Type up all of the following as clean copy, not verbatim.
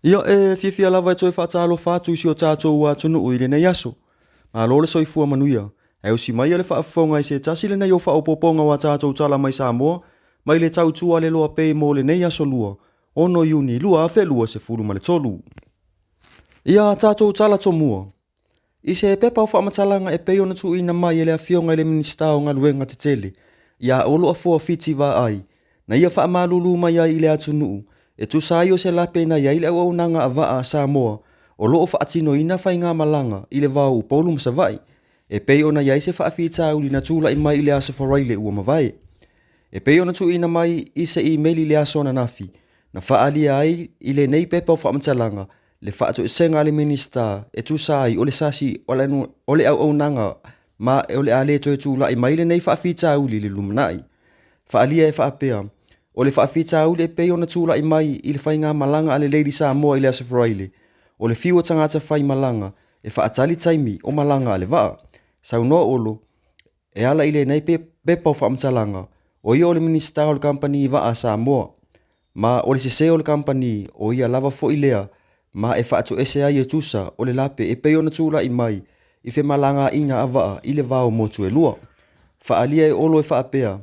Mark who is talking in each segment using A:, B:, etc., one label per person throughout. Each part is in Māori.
A: Ia fia lava e whaatalo whātu isi o tātou wa tunu ui le nei aso. Ma lo le soifua manuia. E usi mai le whaafonga i se tasi le nei o whaopoponga wa tātou tala mai Samoa, mai le tau tua le loa pei mo le nei aso lua. Ono iuni lua afe lua se furu ma le tolu. Ia tātou tala to mua. I se pepa o whaamatalanga e pei ona tu ina mai le afionga le minista o ngā luenga te tele. Ia olo a fua fiti wa ai. Na ia whaamalulu mai ai le atunu. E tu sai o se lape na ia ile au nanga a vaa Samoa. O loo whaatino ina whai ngā malanga i le vau polu masawai. E pei ona ia se whaafita uli na tūla i mai le aso wharaile ua mawai. E pei ona tu ina mai i se e-maili le aso na nafi. Na whaalia ai i le nei pepa o whaamatalanga. Le whaato e senga le minista e tu sai o le sasi o le au nanga ma o le ale to e tūla i mai le nei whaafita uli le lumanai. Whaalia e whaapea. O le whaafita au le pei ona tūla i mai i le whainga malanga a le Lady Samoa i le asafaraile. O le fiwa tangata whai malanga e whaatali taimi o malanga a le waa. Sau noa olo, e ala i le nei pepa o whaamtalanga o ia o le minista o le company i waa Samoa. Ma o le sese o le company o ia lava fo i lea ma e whaato ese ai e tusa o le lape e pei ona tūla i mai i whe malanga inga a waa i le vao motu e lua. Whaalia e olo e whaapea.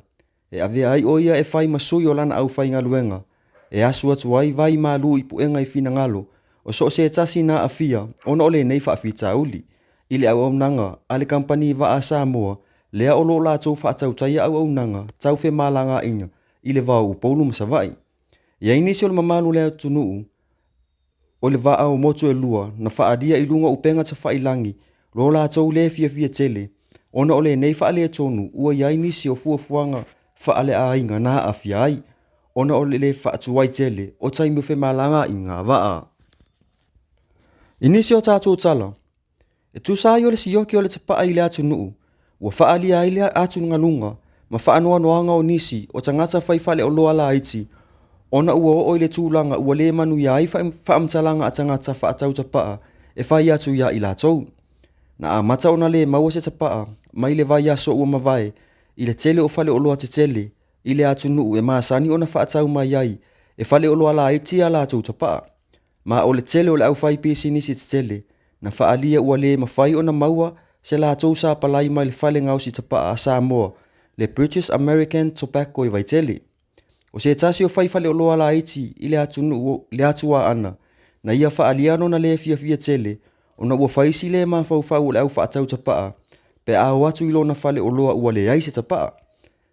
A: E avea ai o ia e whai masui o lana au whai ngaluenga. E asu atu ai vai malu i puenga i fina ngalo. O so se tasi na afia, ona ole nei whaafita uli. Ile au nanga, ale kampani wa a Samoa, lea o lo la tau whaatau taia au nanga, tau whe malanga inga, ile vau upolu masawai. Ia inisi o le mamalu lea tunuu, o le vaa o motu e lua, na whaadia i lunga upenga ta whailangi, lo la tau le fia tele, ona ole nei whaale tonu, ua ia inisi o fuafuanga, whaale a inga na afia ai, ona ole le whaatuai tele, o taimu whe malanga inga waa. Inisi o tātou tala, e tu sai o le sioki o le tapaa i le atu nuu, ua whaalia ai le atu ngalunga, ma whaanoa noanga o nisi, o tangata whaifale o loa la iti, ona ua o le tūlanga, ua le manu ia ai whaamtalanga a tangata whaatau tapaa, e whai atu ia i la tau. Na a mata ona le maua se tapaa, mai le vai aso ua mawai, i le tele o fale o loa te tele, i le atu nuu e maasani ona whaatau mai ai, e fale o loa la iti a la tau tapaa. Ma o le tele o le au whai pisi nisi te tele, na whaalia ua le mawhai ona maua se la tau sa palai mai le whale ngau si tapaa a Samoa, le British American Tobacco i vai tele. O se tasi o whai fale o loa la iti i le atu nuu le atua ana, na ia whaalia no na le fia tele, ona ua whaisi le ma whau le au whaatau tapaa, pe a o atu ilo na fale o loa ua le ai se tapaa.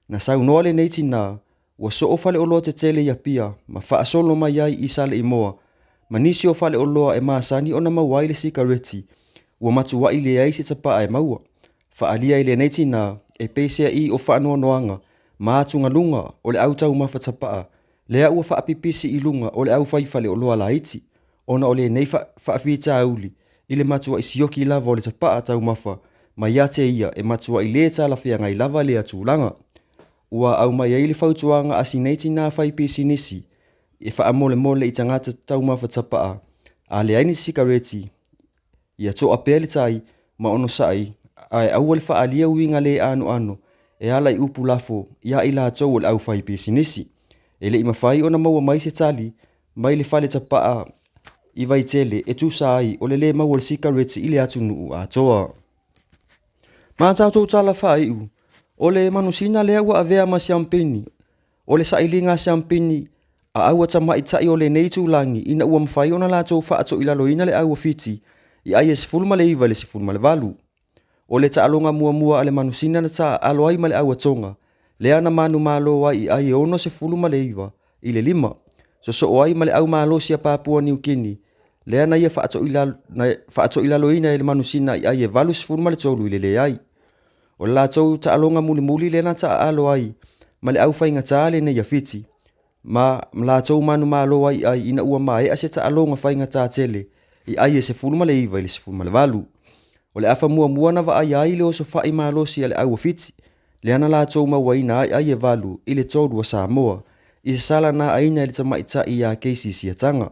A: Na sau noa le neiti na, ua so o fale o loa te tele ia pia, ma wha solo mai ai i sale i moa, ma nisi o fale o loa e maasani o na mawai le sikareti, ua matu wa i le ai se tapaa e maua. Whaalia i le neiti na, e peisea i o whaanoa noanga, ma atu ngalunga o le au tau mafa tapaa, lea ua whaapipisi i lunga o le au whaifale o loa la iti, ona o le nei whaafita auli, i le matua i sioki lava o le tapaa tau mafa, ma ia te ia e matua i le tala whia ngai lava le atulanga. Ua au mai ai le whautuanga asi neiti nā whaipisi nisi, e wha mole i tangata tau mafa tapaa, a le aini sikareti, ia to a pele tai, ma ono sai, ai au le whaalia uinga le ano, e ala i upu lafo, ia i la tau le au whaipisi nisi. E le ima whai ona maua mai se tali, mai le whale tapaa, i vai tele e tu sai o le maua le sikareti i le atu nuu a toa. Ma tātou tala whai u, o le manusina lea ua avea ma siampeni, o le sailinga siampeni, a aua tamai tai o le neitu langi, ina ua mawhai ona la tau whaato i lalo ina le aua fiti, i ai e sifulma le iwa le sifulma le valu. O le taalonga mua ale manusina na taa alo ai ma le aua tonga, lea na manu malo wa i ai e ono sifulma le iwa, i le lima, so o ai ma le au malo sia Papua New Guinea, lea na ia whaato i lalo ina e le manusina i ai e valu sifulma le tolu i le ai. O la tau taalonga muli le na taa alo ai, ma le au whainga taale ne ia fiti, ma la tau manu malo ai ai ina ua mai a se taalonga whainga taa tele, i ai e se fulma le iwa i le se fulma le valu. O le afa mua na wa ai ai le o so whai malo si ale au fiti, le ana la tau mawaina ai e valu i le tolu wa Samoa, i se sala na aina i le tamaita i a keisi si atanga.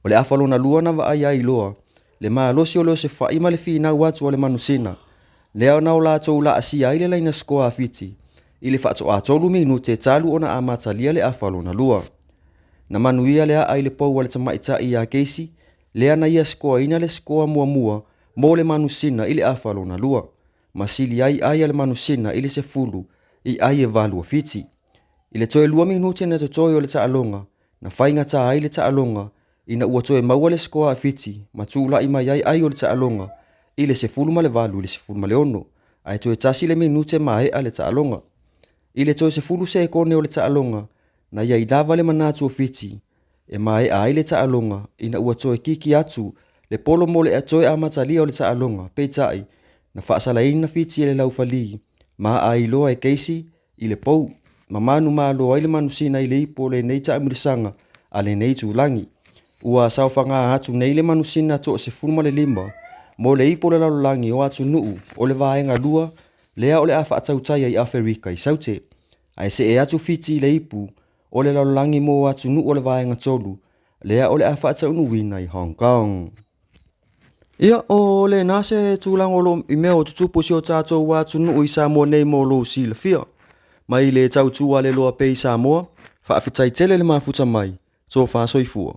A: O le afa lona lua na wa ai loa, le malo si o leo se whai ma le fina watu o le manusina, lea na o la tau la asi ai le laina skoa fiti, i le whaato a tolu minute talu ona a matalia le afa lona lua. na manuia lea ai le pau le tamaitai ia keisi, lea na ia skoa ina le skoa mua mo le manusina i le afalona lua. Masili ai le manusina i le se fulu i ai e valua fiti. I le toe 2 minuti na toi o le taalonga, na whainga ta ai le taalonga, ina ua toe maua le skoa a fiti, ma tūla i mai ai o le taalonga, i le se fulu ma le valu le se fulu ma le ono, ai toe tasi le minute mai a le taalonga. I le toe se fulu se kone o le taalonga, na ia i dava le manatu o fiti, e mai ai le taalonga, ina ua toe kiki atu, le polo mo le atoe amatalia o le taalonga, peitai, na whaasalaina fiti le laufali, ma ai loa e keisi, i le pou, ma manu ma loa i le manusina i le ipo le nei ta amirisanga, a le nei tūlangi. Ua saufanga atu nei le manusina to se fulma le 5, mo le ipo le laulangi o atu nuu, o le vaenga lua, lea o le afa atautaya i Afrika i saute. Ai se e atu fiti le ipu, o le laulangi mo atu nuu o le vaenga tolu, lea o le afa ataunuina i Hong Kong. Ia o le nase tūlang o lo i mea o tutupu si o tātou wa atu nuu i Samoa nei mo lo si le fia. Mai le tautua le loa pei Samoa, whaafitai tele le mafuta mai, so wha soifua.